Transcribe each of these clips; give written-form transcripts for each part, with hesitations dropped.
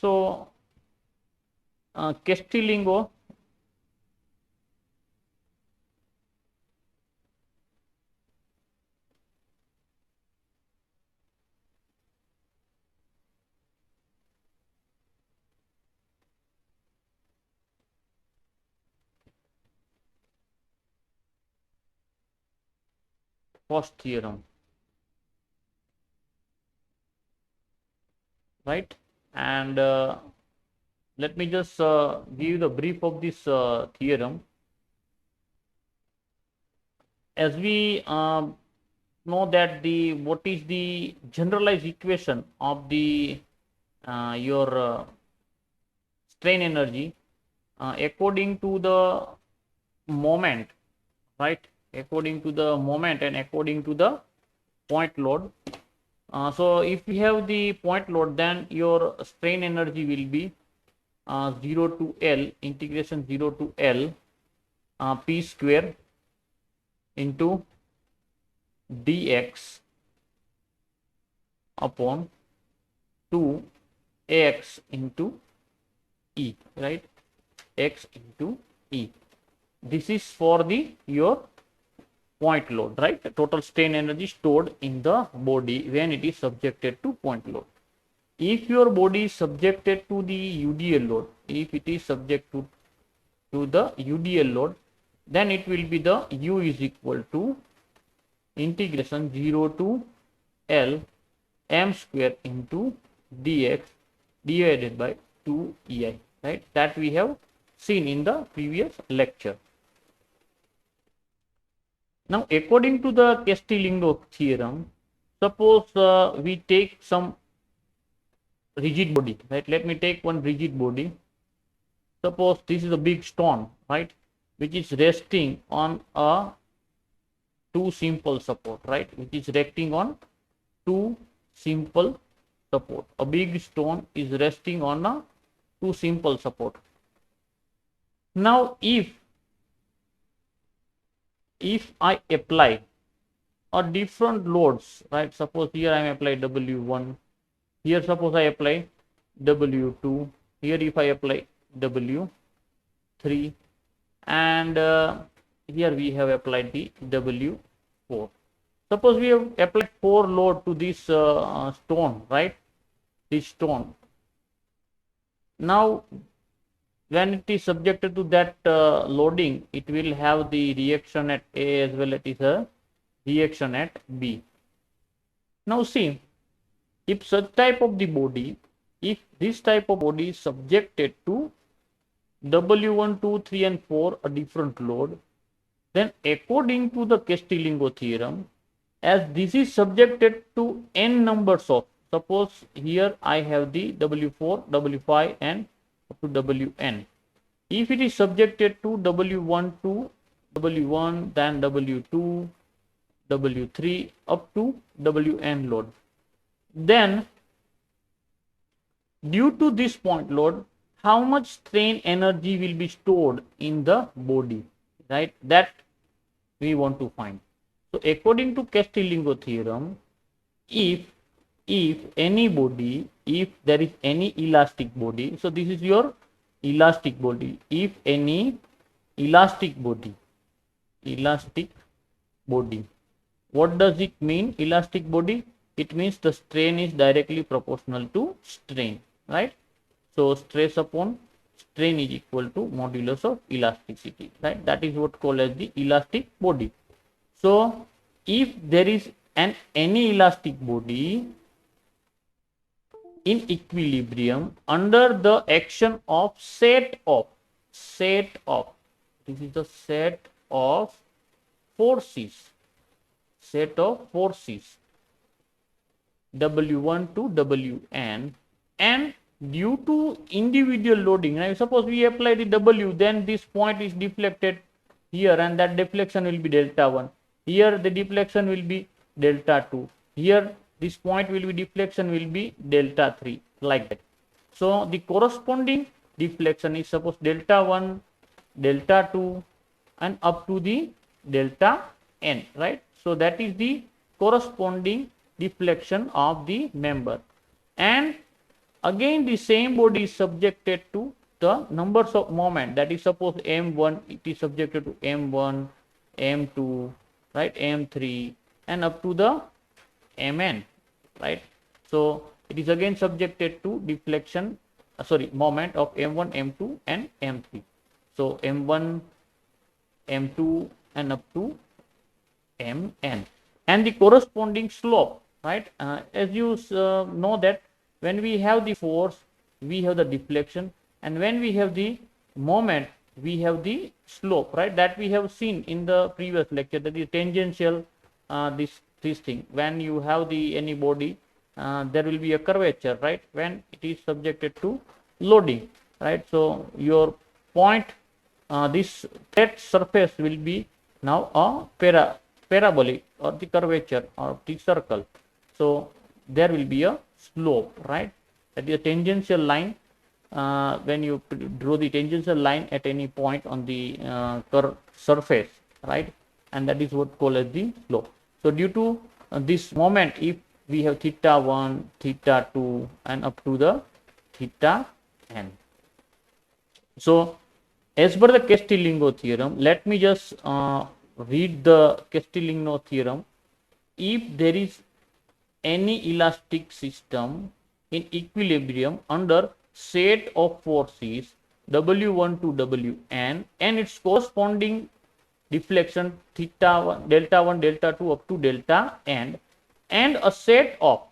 So Castiglione first theorem, right? And let me just give you the brief of this theorem. As we know that the what is the generalized equation of the your strain energy according to the moment, right? According to the moment and according to the point load. So if we have the point load, then your strain energy will be 0 to L integration 0 to L P square into dx upon 2 x into E, right? X into E. This is for the your point load, right? The total strain energy stored in the body when it is subjected to point load. If your body is subjected to the UDL load, if it is subject to the UDL load, then it will be the U is equal to integration 0 to L m square into dx divided by 2 EI, right? That we have seen in the previous lecture. Now, according to the Castiglione theorem, suppose we take some rigid body, right? Let me take one rigid body. Suppose this is a big stone, right, which is resting on a two simple support, right, which is resting on two simple support. A big stone is resting on a two simple support. Now, if I apply a different loads, right, suppose here I am apply W1, here suppose I apply W2, here if I apply W3, and here we have applied the W4. Suppose we have applied 4 load to this stone, right, this stone. Now when it is subjected to that loading, it will have the reaction at A as well as it is a reaction at B. Now see, if such type of the body, if this type of body is subjected to W1, 2, 3 and 4 a different load, then according to the Castiglione theorem, as this is subjected to n numbers of, suppose here I have the W4, W5 and up to Wn. If it is subjected to W1 to W1, then W2, W3 up to Wn load, then due to this point load, how much strain energy will be stored in the body, right? That we want to find. So according to Castiglione theorem, if any body, if there is any elastic body, so this is your elastic body. If any elastic body, what does it mean? Elastic body, it means the strain is directly proportional to strain, right? So stress upon strain is equal to modulus of elasticity, right? That is what called as the elastic body. So if there is any elastic body in equilibrium under the action of set of this is the set of forces W1 to Wn, and due to individual loading, now suppose we apply the W, then this point is deflected here and that deflection will be delta 1, here the deflection will be delta 2, here this point will be deflection will be delta 3, like that. So the corresponding deflection is suppose delta 1, delta 2 and up to the delta n, right? So that is the corresponding deflection of the member. And again the same body is subjected to the numbers of moment, that is suppose m1, it is subjected to m1, m2, right, m3 and up to the mn, right. So it is again subjected to deflection, moment of m1, m2 and m3. So m1, m2 and up to mn, and the corresponding slope, right. As you know that when we have the force we have the deflection, and when we have the moment we have the slope, right, that we have seen in the previous lecture, that is tangential, this thing, when you have the any body, there will be a curvature, right, when it is subjected to loading, right. So your point, this flat surface will be now a parabolic or the curvature or the circle. So there will be a slope, right, that is a tangential line. When you draw the tangential line at any point on the curved surface, right, and that is what called as the slope. So due to this moment, if we have theta 1, theta 2 and up to the theta n. So as per the Castiglione theorem, let me just read the Castiglione theorem. If there is any elastic system in equilibrium under set of forces W1 to Wn and its corresponding deflection theta 1, delta 1, delta 2 up to delta n, and a set of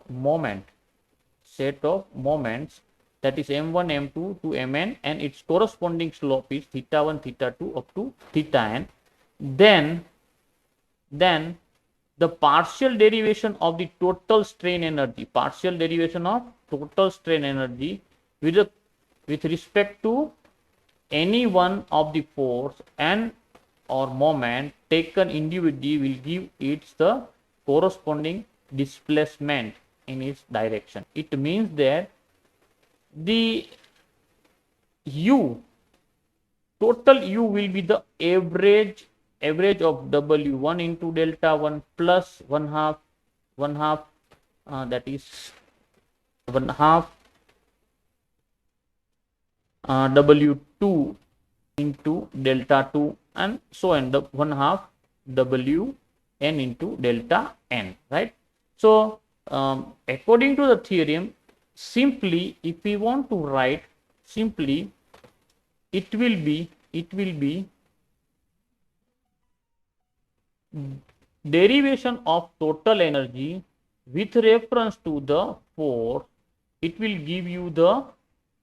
moments, that is m1, m2 to mn, and its corresponding slope is theta 1, theta 2 up to theta n, then the partial derivation of the total strain energy, with respect to any one of the force and or moment taken individually will give its the corresponding displacement in its direction. It means that the total u will be the average of W1 into delta 1 plus one half, that is one half W2 into delta 2 and so on, the one half Wn into delta n, right. So according to the theorem, simply if we want to write simply, it will be derivation of total energy with reference to the force, it will give you the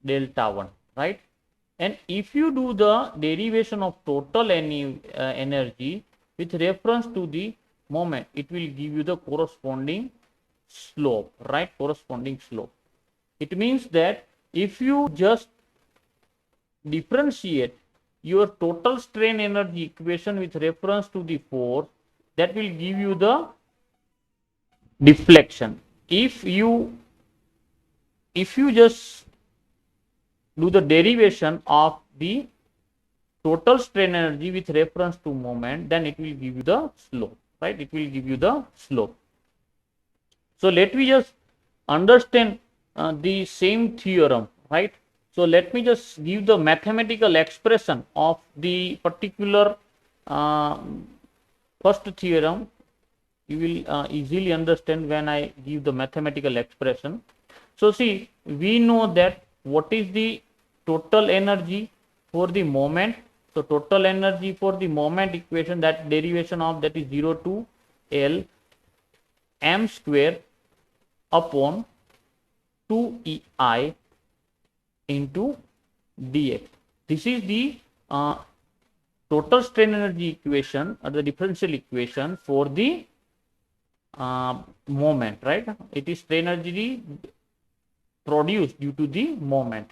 delta 1, right. And if you do the derivation of total energy with reference to the moment, it will give you the corresponding slope, right, It means that if you just differentiate your total strain energy equation with reference to the force, that will give you the deflection. If you just do the derivation of the total strain energy with reference to moment, then it will give you the slope, right, So let me just understand the same theorem, right. So let me just give the mathematical expression of the particular first theorem. You will easily understand when I give the mathematical expression. So see, we know that what is the total energy for the moment. So total energy for the moment equation, that derivation of that is 0 to L m square upon 2EI into dx. This is the total strain energy equation or the differential equation for the moment, right. It is strain energy produced due to the moment.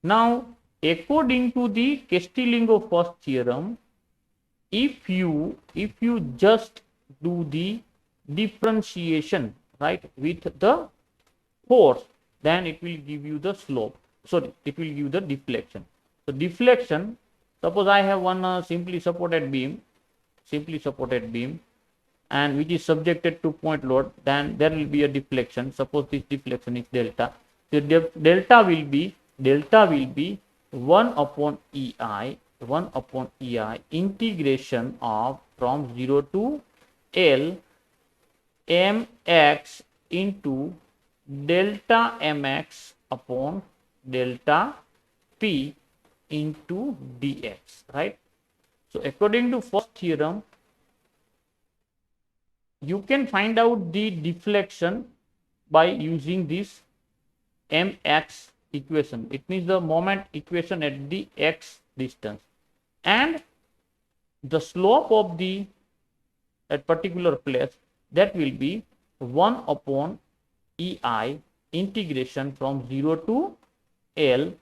Now according to the Castiglione first theorem, if you just do the differentiation, right, with the force, then it will give you the slope, sorry, it will give the deflection. So deflection, suppose I have one simply supported beam, and which is subjected to point load, then there will be a deflection. Suppose this deflection is delta. So delta will be 1 upon EI integration of from 0 to L mx into delta mx upon delta p into dx, right? So according to first theorem, you can find out the deflection by using this mx equation. It means the moment equation at the x distance, and the slope of the at particular place, that will be 1 upon EI integration from 0 to L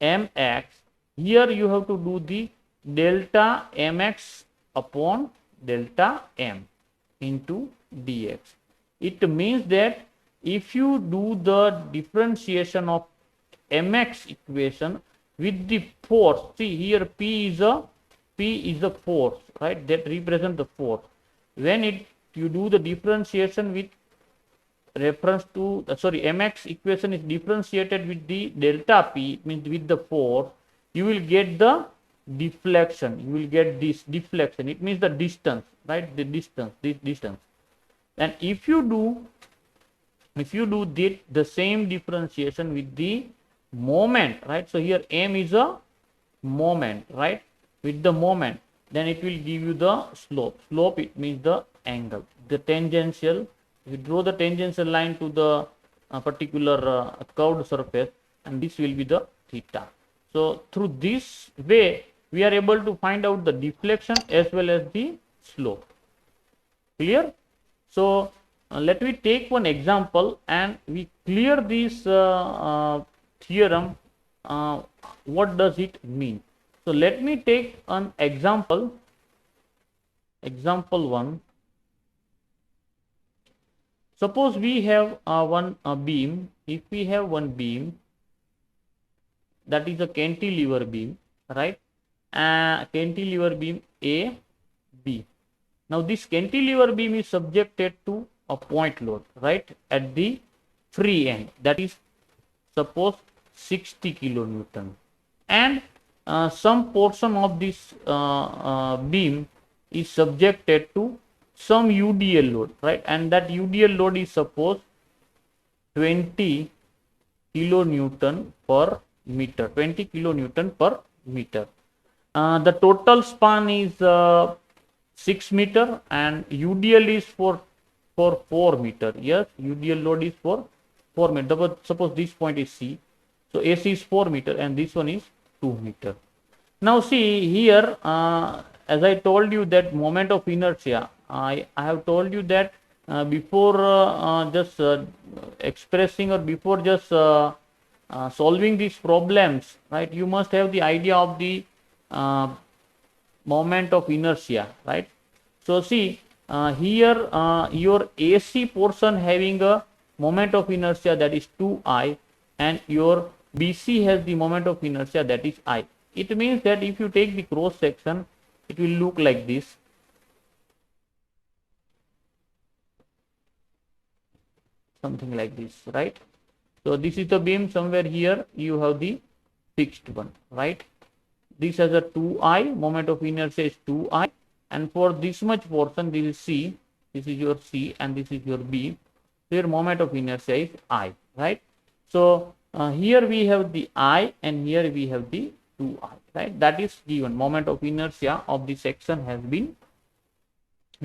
mx. Here you have to do the delta mx upon delta m into dx. It means that if you do the differentiation of mx equation with the force, see here P is a force, right, that represent the force. When you do the differentiation with reference to mx equation is differentiated with the delta p, it means with the force, you will get the deflection. You will get this deflection. It means the distance, right? The distance, this distance. And if you do the same differentiation with the moment, right? So here m is a moment, right? With the moment, then it will give you the slope. Slope, it means the angle. The tangential, you draw the tangential line to the particular curved surface, and this will be the theta. So through this way, we are able to find out the deflection as well as the slope. Clear? So let me take one example and we clear this theorem. What does it mean? So let me take an example. Example 1. Suppose we have one beam. If we have one beam, that is a cantilever beam, right? Cantilever beam A, B. Now this cantilever beam is subjected to a point load, right, at the free end, that is suppose 60 kilonewton, and some portion of this beam is subjected to some UDL load, right, and that UDL load is suppose 20 kilonewton per meter, 20 kilonewton per meter. The total span is 6 meter and UDL is for 4 meter. Yes, UDL load is for 4 meter. But suppose this point is C, so AC is 4 meter and this one is 2 meter. Now see here, as I told you that moment of inertia, I have told you that before just expressing or before just solving these problems, right, you must have the idea of the moment of inertia, right? So see here your AC portion having a moment of inertia, that is 2I, and your BC has the moment of inertia, that is I. It means that if you take the cross section, it will look like this. Something like this, right? So this is the beam. Somewhere here you have the fixed one, right? This has a 2I, moment of inertia is 2I, and for this much portion, this is C, this is your C, and this is your B. So your moment of inertia is I, right? So here we have the I, and here we have the 2I, right? That is given. Moment of inertia of the section has been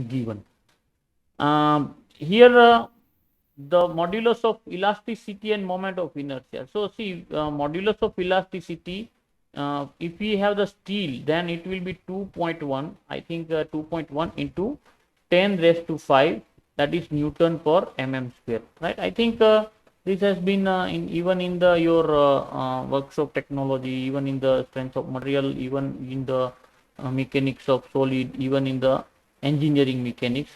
given. Here the modulus of elasticity and moment of inertia. So see, modulus of elasticity, if we have the steel, then it will be 2.1, I think 2.1 into 10 raised to 5, that is Newton per mm square, right? I think this has been even in the your workshop technology, even in the strength of material, even in the mechanics of solid, even in the engineering mechanics.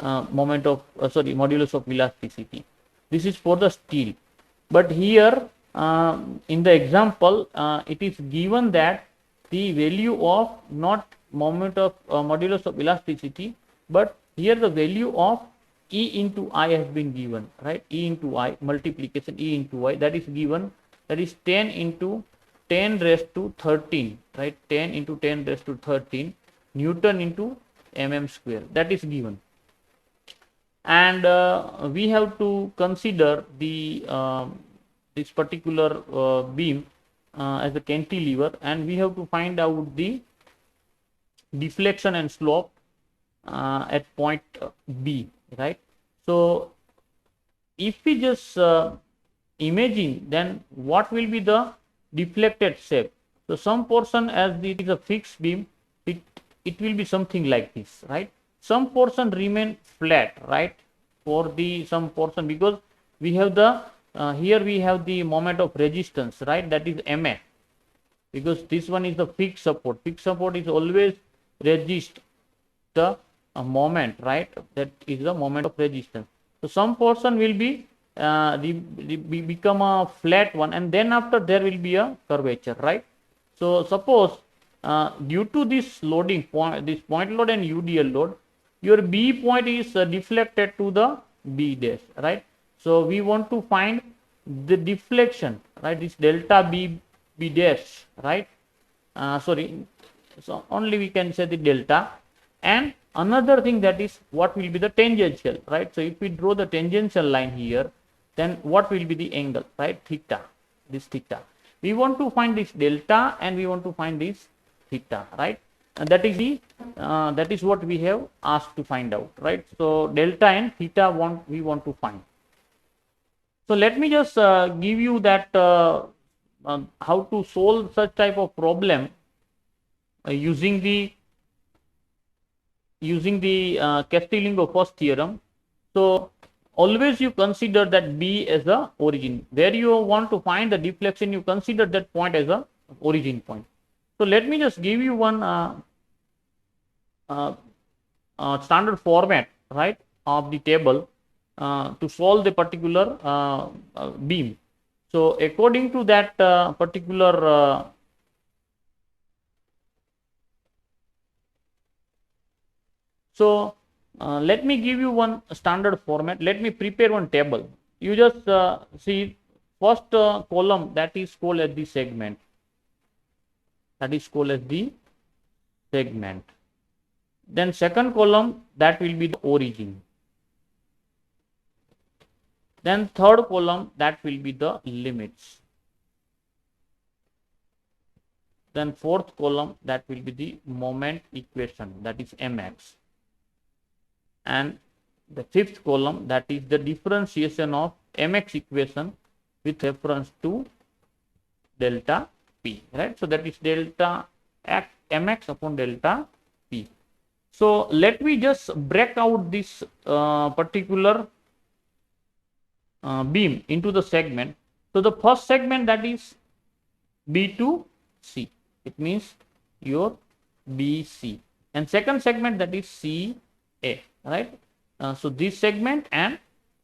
Moment of modulus of elasticity. This is for the steel, but here in the example it is given that the value of not moment of modulus of elasticity, but here the value of E into I has been given, right? E into I, multiplication E into Y, that is given, that is 10 into 10 raised to 13, right? 10 into 10 raised to 13 Newton into mm square, that is given. And we have to consider the this particular beam as a cantilever, and we have to find out the deflection and slope at point B, right? So if we just imagine, then what will be the deflected shape? So some portion, as it is a fixed beam, it will be something like this, right? Some portion remain flat, right? For the some portion, because we have the here we have the moment of resistance, right? That is Ma, because this one is the fixed support. Fixed support is always resist the moment, right? That is the moment of resistance. So some portion will be become a flat one, and then after there will be a curvature, right? So suppose due to this loading point, this point load and UDL load, your B point is deflected to the B dash, right? So we want to find the deflection, right? This delta B dash, right? Sorry, so only we can say the delta. And another thing, that is what will be the tangential, right? So if we draw the tangential line here, then what will be the angle, right? Theta, this theta. We want to find this delta and we want to find this theta, right? And that is the that is what we have asked to find out, right? So delta and theta we want to find. So let me just give you that how to solve such type of problem using the Castiglione first theorem. So always you consider that B as the origin. Where you want to find the deflection, you consider that point as a origin point. So let me just give you one standard format, right, of the table to solve the particular beam. So according to that particular so let me give you one standard format. Let me prepare one table. You just see first column, that is called as the segment. That is called as the segment. Then second column, that will be the origin. Then third column, that will be the limits. Then fourth column, that will be the moment equation, that is Mx. And the fifth column, that is the differentiation of Mx equation with reference to delta P, right? So that is delta Mx upon delta P. So let me just break out this particular beam into the segment. So the first segment, that is B to C, it means your BC, and second segment, that is CA, right? So this segment and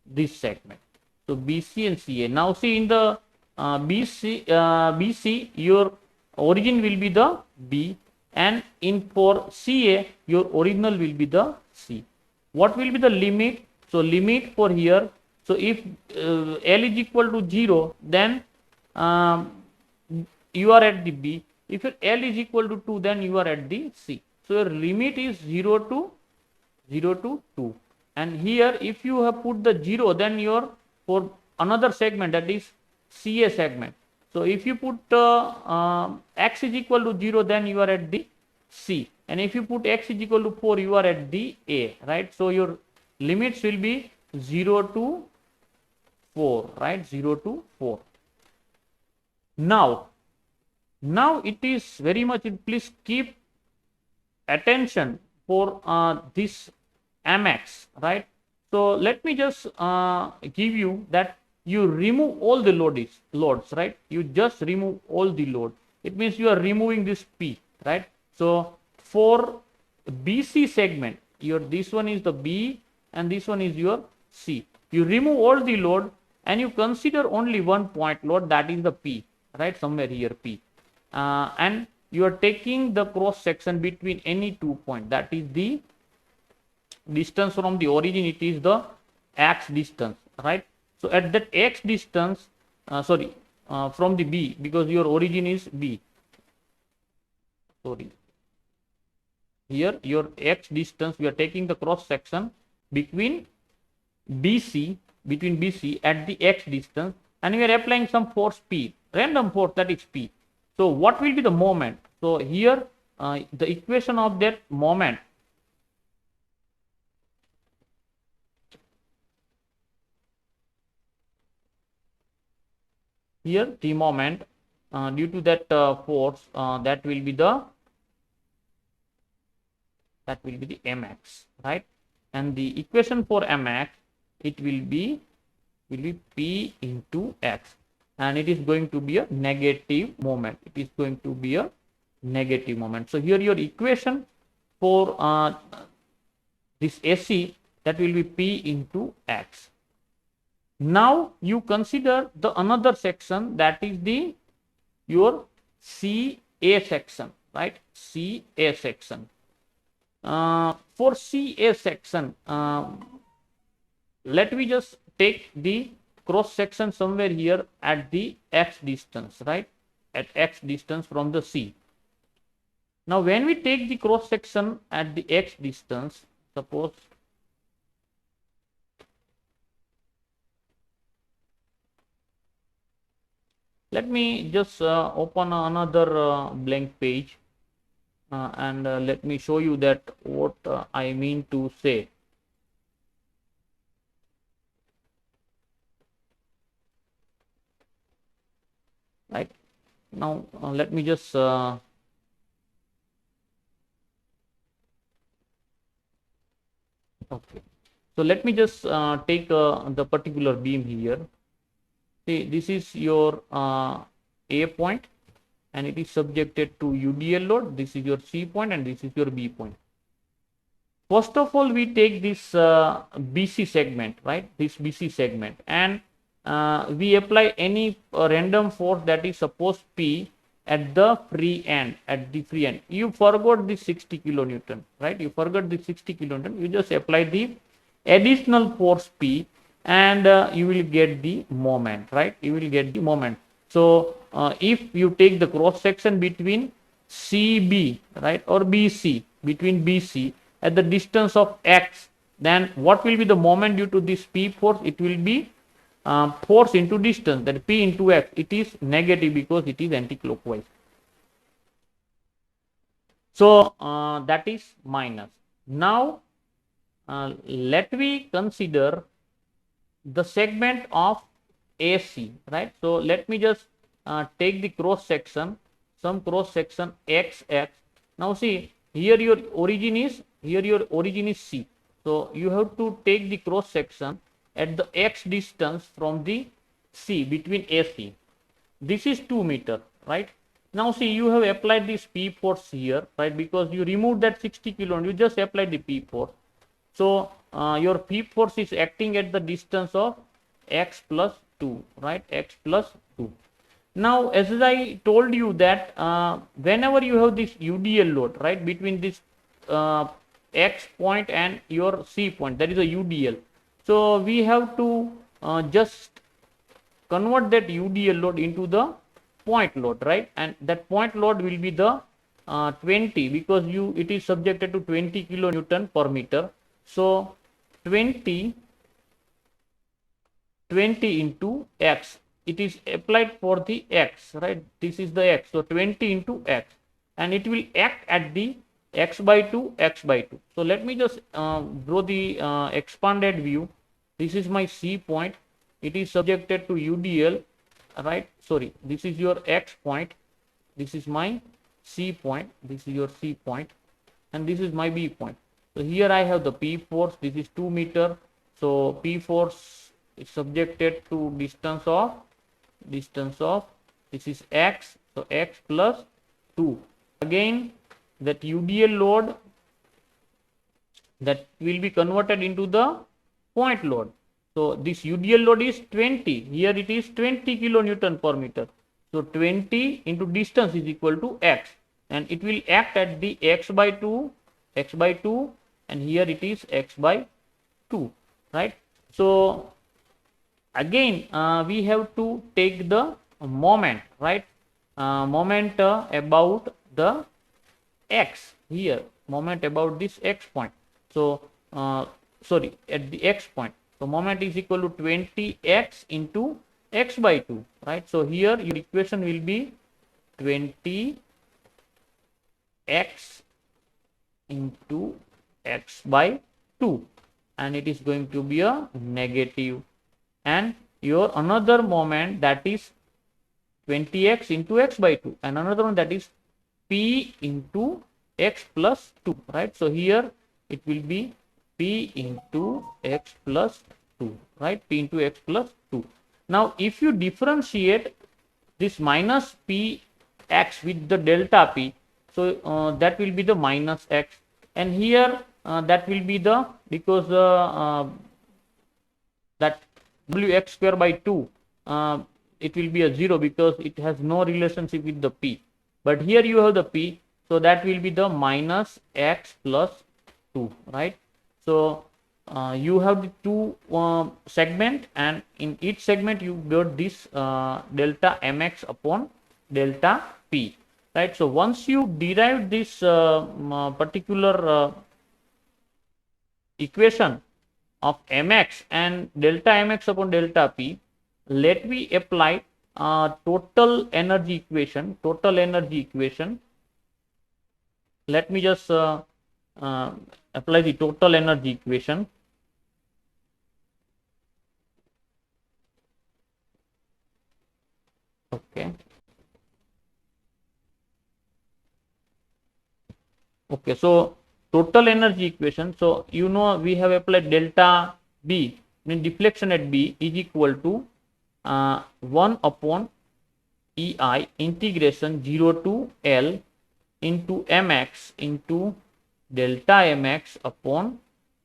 this segment, so BC and CA. Now see, in the BC your origin will be the B, and in for CA your original will be the C. What will be the limit? So limit for here, so if L is equal to 0, then you are at the B. If L is equal to 2, then you are at the C. So your limit is 0 to 2. And here if you have put the 0, then you are for another segment, that is CA segment. So if you put x is equal to 0, then you are at the C. And if you put x is equal to 4, you are at the A, right? So your limits will be 0 to 4, right? 0 to 4. Now it is very much, please keep attention for this Mx, right? So let me just give you that you remove all the loads, right? You just remove all the load. It means you are removing this P, right? So for BC segment, this one is the B and this one is your C. You remove all the load and you consider only one point load, that is the P, right? Somewhere here P. And you are taking the cross section between any 2 points, that is the distance from the origin, it is the x distance, right? So at that x distance, from the B, because your origin is B. Sorry, here your x distance, we are taking the cross section between BC, at the x distance, and we are applying some force P, random force, that is P. So what will be the moment? So here the equation of that moment, here the moment due to that force, that will be the mx, right? And the equation for mx, it will be P into x, and it is going to be a negative moment. It is going to be a negative moment. So here your equation for this AC, that will be P into x. Now you consider the another section, that is the your CA section, right? CA section. For CA section, let me just take the cross section somewhere here at the x distance, right? At x distance from the C. Now when we take the cross section at the x distance, suppose let me just open another blank page and let me show you that what I mean to say. Right now, let me just okay. So let me just take the particular beam here. See, this is your A point, and it is subjected to UDL load. This is your C point, and this is your B point. First of all, we take this BC segment, right? This BC segment, and we apply any random force that is supposed P at the free end. You forgot the 60 kilonewton, right? You forgot the 60 kilonewton. You just apply the additional force P, and you will get the moment, right? You will get the moment. So if you take the cross section between CB, right, or BC, between BC at the distance of x, then what will be the moment due to this P force? It will be force into distance, that P into x. It is negative because it is anti-clockwise. So that is minus. Now let me consider the segment of AC, right? So let me just take the cross section, some cross section XX. Now see, here your origin is C. So you have to take the cross section at the x distance from the C, between AC. This is 2 meter, right? Now see, you have applied this P force here, right? Because you removed that 60 kilo, you just applied the P force. So your P force is acting at the distance of x plus 2, right? X plus 2. Now, as I told you that whenever you have this UDL load, right, between this x point and your C point, that is a UDL. So we have to just convert that UDL load into the point load, right? And that point load will be the 20, because it is subjected to 20 kilonewton per meter. So 20 into x, it is applied for the x, right? This is the x, so 20 into x, and it will act at the x by 2. So let me just draw the expanded view. This is my C point, it is subjected to UDL, right? Sorry, this is your x point, this is my C point, this is your C point, and this is my B point. So here I have the P force, this is 2 meter. So P force is subjected to distance of this is x, so x plus 2. Again, that UDL load, that will be converted into the point load. So this UDL load is 20. Here it is 20 kilonewton per meter. So 20 into distance is equal to x, and it will act at the x by 2, and here it is x by 2, right? So again we have to take the moment, right? Moment about the x here, moment about this x point. So sorry, at the x point, so moment is equal to 20x into x by 2, right? So here your equation will be 20x into x by 2, and it is going to be a negative. And your another moment, that is 20x into x by 2, and another one, that is p into x plus 2, right? So here it will be p into x plus 2, right? P into x plus 2. Now if you differentiate this minus p x with the delta p, so that will be the minus x, and here that will be the, because that wx square by 2, it will be a 0 because it has no relationship with the p, but here you have the p, so that will be the minus x plus 2, right? So you have the two segment, and in each segment you got this delta mx upon delta p, right? So once you derive this particular equation of mx and delta mx upon delta p, let me apply total energy equation. Let me just apply the total energy equation. Okay. Okay, so total energy equation. So you know we have applied delta B, mean deflection at B is equal to 1 upon EI integration 0 to L into mx into delta mx upon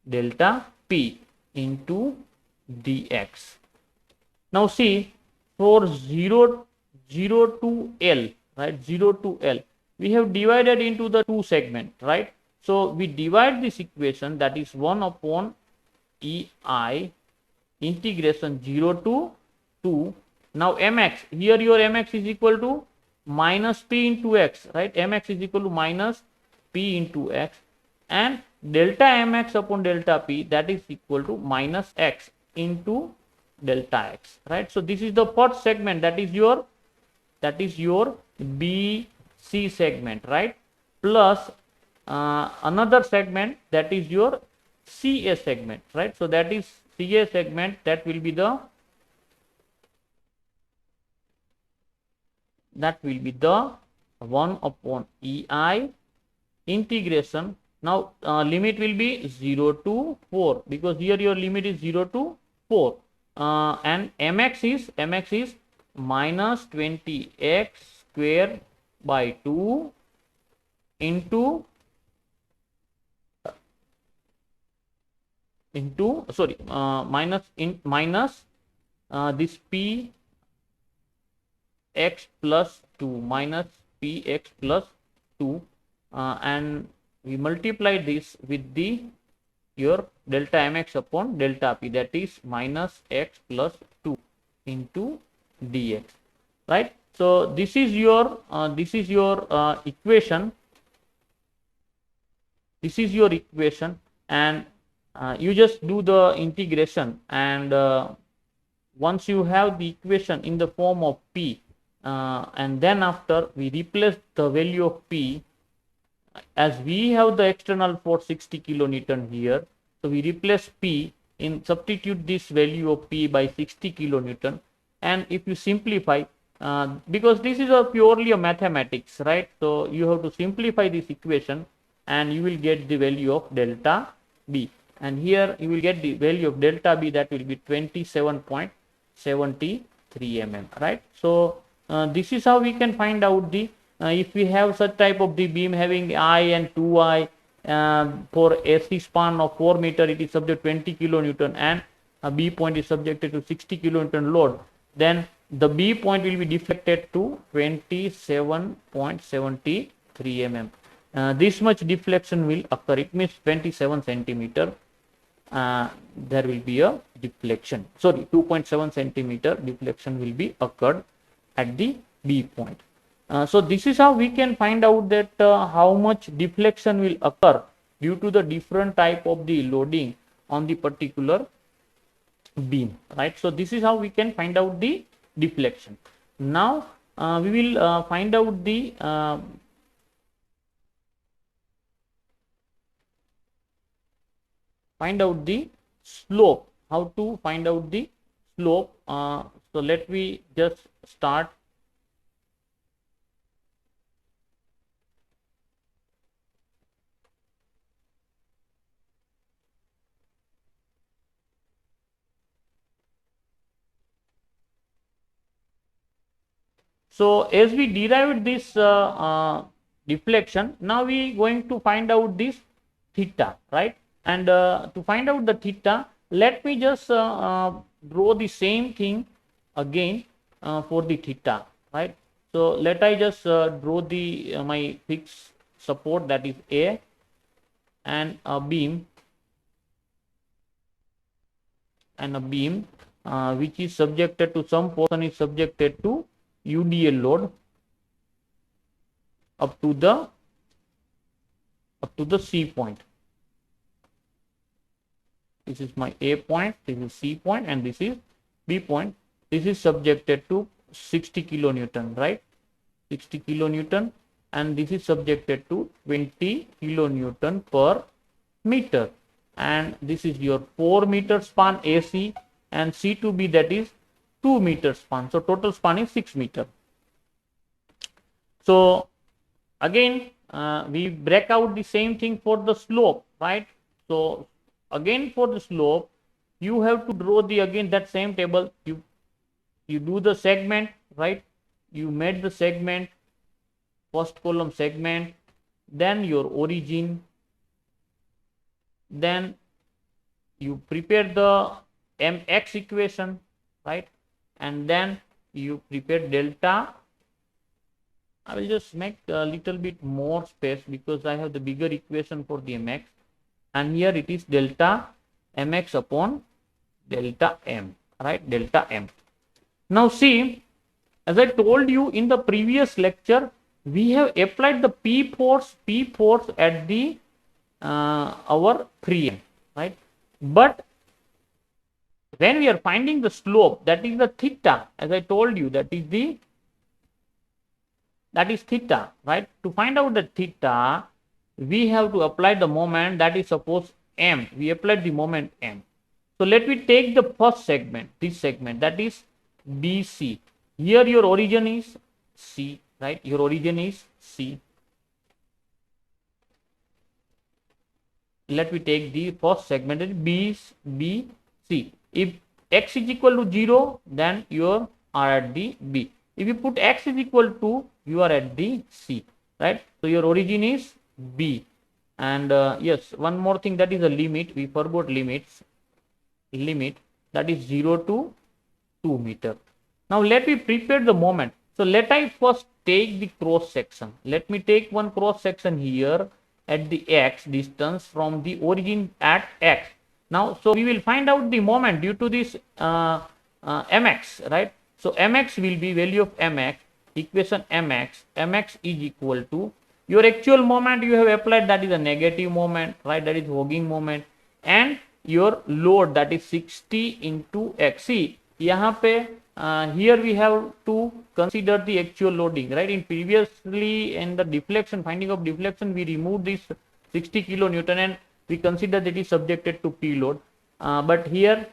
delta P into dx. Now see, for 0 to L, right, 0 to L, we have divided into the two segment, right? So we divide this equation, that is 1 upon EI integration 0 to 2. Now mx, here your mx is equal to minus p into x, right? Mx is equal to minus p into x, and delta mx upon delta p, that is equal to minus x into delta x, right? So this is the first segment, that is your BC segment, right? Plus another segment, that is your CA segment, right? So that is CA segment, that will be the 1 upon EI integration. Now limit will be 0 to 4, because here your limit is 0 to 4, and mx is minus 20x square by 2 into sorry, minus this p x plus 2, minus p x plus 2, and we multiply this with the your delta mx upon delta p, that is minus x plus 2 into dx, right? So this is your equation. This is your equation, and you just do the integration, and once you have the equation in the form of p, and then after we replace the value of p, as we have the external force 60 kilonewton here, so we replace p in, substitute this value of p by 60 kilonewton, and if you simplify, because this is a purely a mathematics, right? So you have to simplify this equation, and you will get the value of delta b, and here you will get the value of delta b, that will be 27.73 mm, right? So this is how we can find out the if we have such type of the beam having I and 2I, for AC span of 4 meter, it is subject to 20 kilonewton, and a B point is subjected to 60 kilonewton load, then the B point will be deflected to 27.73 mm, this much deflection will occur. It means 27 centimeter. There will be a deflection. Sorry, 2.7 centimeter deflection will be occurred at the B point. So this is how we can find out that how much deflection will occur due to the different type of the loading on the particular beam, right? So this is how we can find out the deflection. Now we will find out the slope. How to find out the slope? So let me just start. So as we derived this deflection, now we going to find out this theta, right? And to find out the theta, let me just draw the same thing again for the theta, right? So let I just draw the my fixed support, that is A, and a beam, which is subjected to, some portion is subjected to UDL load up to the C point. This is my A point, this is C point, and this is B point. This is subjected to 60 kilonewton, right? 60 kilonewton, and this is subjected to 20 kilonewton per meter. And this is your 4 meter span AC, and C to B, that is 2 meter span. So total span is 6 meter. So again we break out the same thing for the slope, right? So again for the slope, you have to draw the again that same table. You do the segment, right? You made the segment, first column segment, then your origin, then you prepare the mx equation, right? And then you prepare delta. I will just make a little bit more space because I have the bigger equation for the mx, and here it is delta mx upon delta m, right? Delta m. Now see, as I told you in the previous lecture, we have applied the P force at the our free end, right? But when we are finding the slope, that is the theta, as I told you, that is theta, right? To find out the theta, we have to apply the moment, that is suppose m. We applied the moment m. So let me take the first segment, this segment, that is BC. Here your origin is C, right? Your origin is C. Let me take the first segment, that is BC. If x is equal to 0, then you are at the B. If you put x is equal to, you are at the C, right? So your origin is B. And yes, one more thing, that is a limit. We forgot limits. Limit, that is 0 to 2 meter. Now let me prepare the moment. So let I first take the cross section. Let me take one cross section here at the x distance from the origin at x. Now, so we will find out the moment due to this mx, right? So mx will be value of mx, equation mx is equal to your actual moment you have applied, that is a negative moment, right? That is hogging moment, and your load, that is 60 into x. See, यहाँ पे here we have to consider the actual loading, right? In previously in the deflection, finding of deflection, we removed this 60 kilonewton and we consider that it is subjected to P load. But here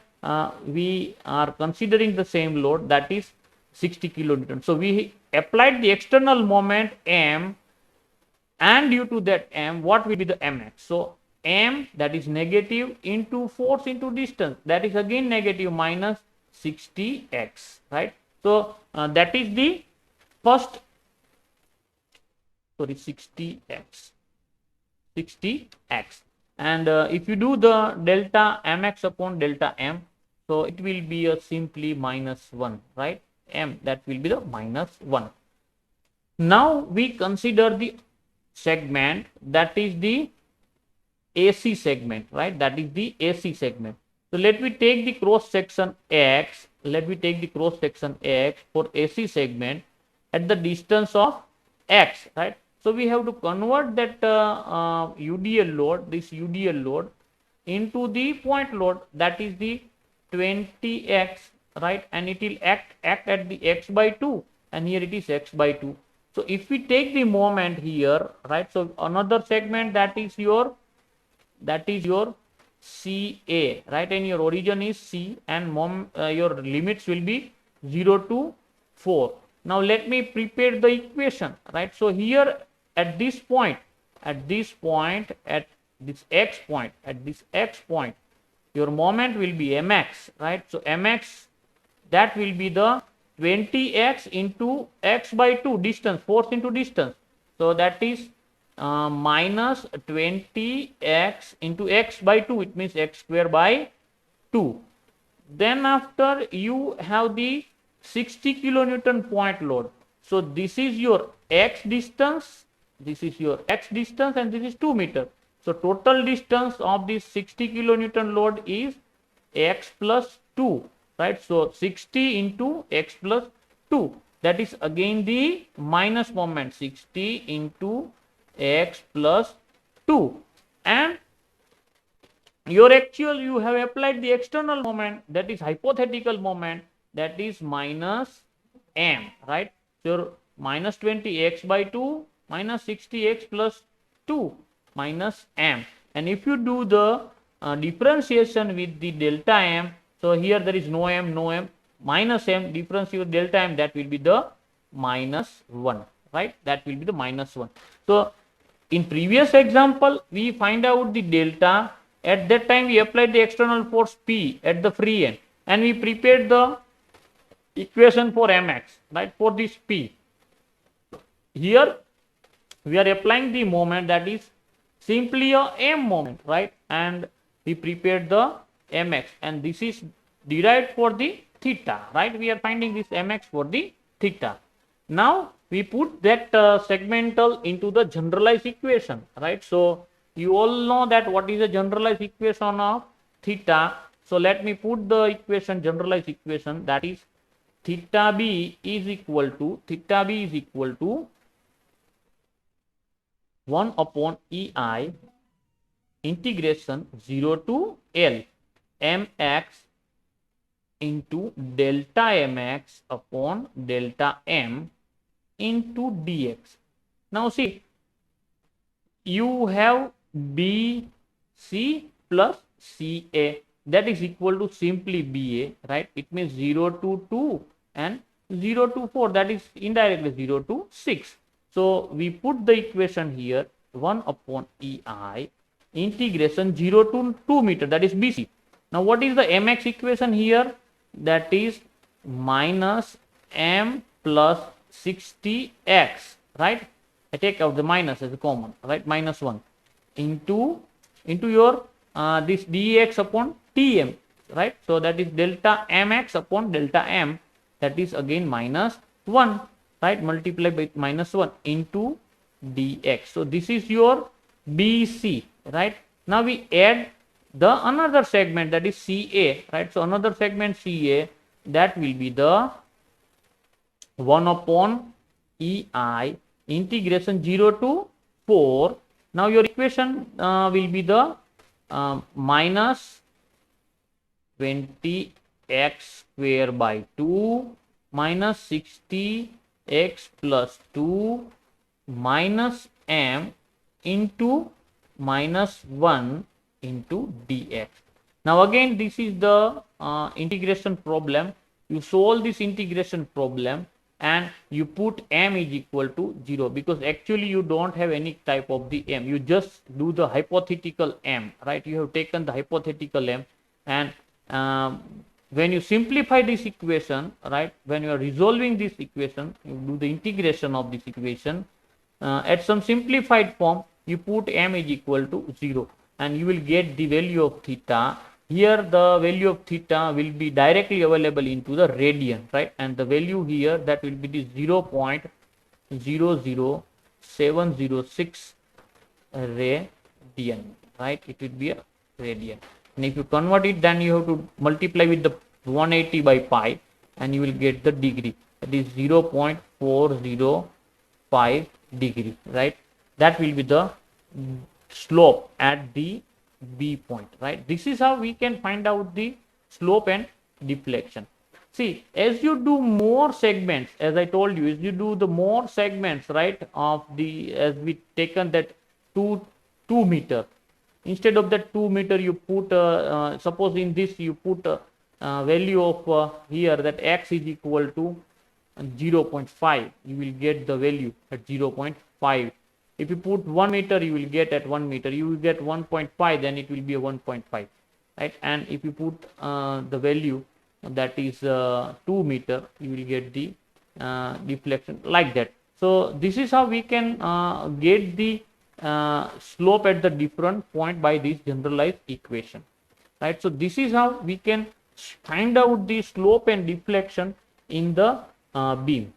we are considering the same load, that is 60 kilonewton. So we applied the external moment m, and due to that m, what will be the mx? So m, that is negative, into force into distance, that is again negative, minus 60x, right? So that is the first, sorry, 60x, and if you do the delta mx upon delta m, so it will be a simply minus 1, right? M, that will be the minus 1. Now we consider the segment, that is the AC segment, right? That is the AC segment. So let me take the cross section X. Let me take the cross section X for AC segment at the distance of X, right? So we have to convert that UDL load, this UDL load, into the point load, that is the 20x, right? And it will act at the x by 2, and here it is x by 2. So if we take the moment here, right? So another segment, that is your CA, right? And your origin is C, and your limits will be 0 to 4. Now let me prepare the equation, right? So here at this point, at this x point, your moment will be mx, right? So mx, that will be the 20x into x by 2, distance, force into distance. So that is minus 20x into x by 2, it means x square by 2. Then after you have the 60 kilonewton point load. So this is your x distance, and this is 2 meter. So total distance of this 60 kilonewton load is x plus 2, right? So 60 into x plus 2, that is again the minus moment, 60 into x plus 2, and your actual, you have applied the external moment, that is hypothetical moment, that is minus m, right? So minus 20x by 2 minus 60x plus 2 minus m. And if you do the differentiation with the delta m, so here there is no m, minus m, differentiate delta m, that will be the minus 1, right? That will be the minus 1. So in previous example, we find out the delta. At that time, we applied the external force P at the free end, and we prepared the equation for mx, right, for this P. Here we are applying the moment, that is simply a m moment, right? And we prepared the mx, and this is derived for the theta, right? We are finding this mx for the theta. Now we put that segmental into the generalized equation, right? So you all know that what is the generalized equation of theta. So let me put the equation, generalized equation, that is theta b is equal to 1 upon EI integration 0 to L mx into delta mx upon delta m into dx. Now see, you have BC plus CA, that is equal to simply BA, right? It means 0 to 2 and 0 to 4, that is indirectly 0 to 6. So we put the equation here, 1 upon EI integration 0 to 2 meter, that is BC. Now what is the mx equation here? That is minus m plus 60x, right? I take out the minus as a common, right? Minus 1 into your this dx upon tm, right? So that is delta mx upon delta m, that is again minus 1, right? Multiply by minus 1 into dx. So this is your BC, right? Now we add the another segment, that is CA, right? So another segment CA, that will be the 1 upon EI integration 0 to 4. Now your equation will be the minus 20x square by 2 minus 60x plus 2 minus m into minus 1 into dx. Now again, this is the integration problem. You solve this integration problem and you put m is equal to 0, because actually you don't have any type of the m, you just do the hypothetical m, right? You have taken the hypothetical m, and when you simplify this equation, right, when you are resolving this equation, you do the integration of this equation at some simplified form, you put m is equal to 0, and you will get the value of theta. Here the value of theta will be directly available into the radian, right? And the value here, that will be the 0.00 706 radian, right? It will be a radian. And if you convert it, then you have to multiply with the 180 by pi, and you will get the degree. That is 0.405 degree, right? That will be the slope at the B point, right? This is how we can find out the slope and deflection. See, as you do more segments, as I told you, as you do the more segments, right, of the, as we taken that 2 meter, instead of that 2 meter, you put suppose in this you put value of here, that x is equal to 0.5, you will get the value at 0.5. If you put 1 meter, you will get at 1 meter, you will get 1.5, then it will be a 1.5, right? And if you put the value that is 2 meter, you will get the deflection like that. So this is how we can get the slope at the different point by this generalized equation, right? So this is how we can find out the slope and deflection in the beam.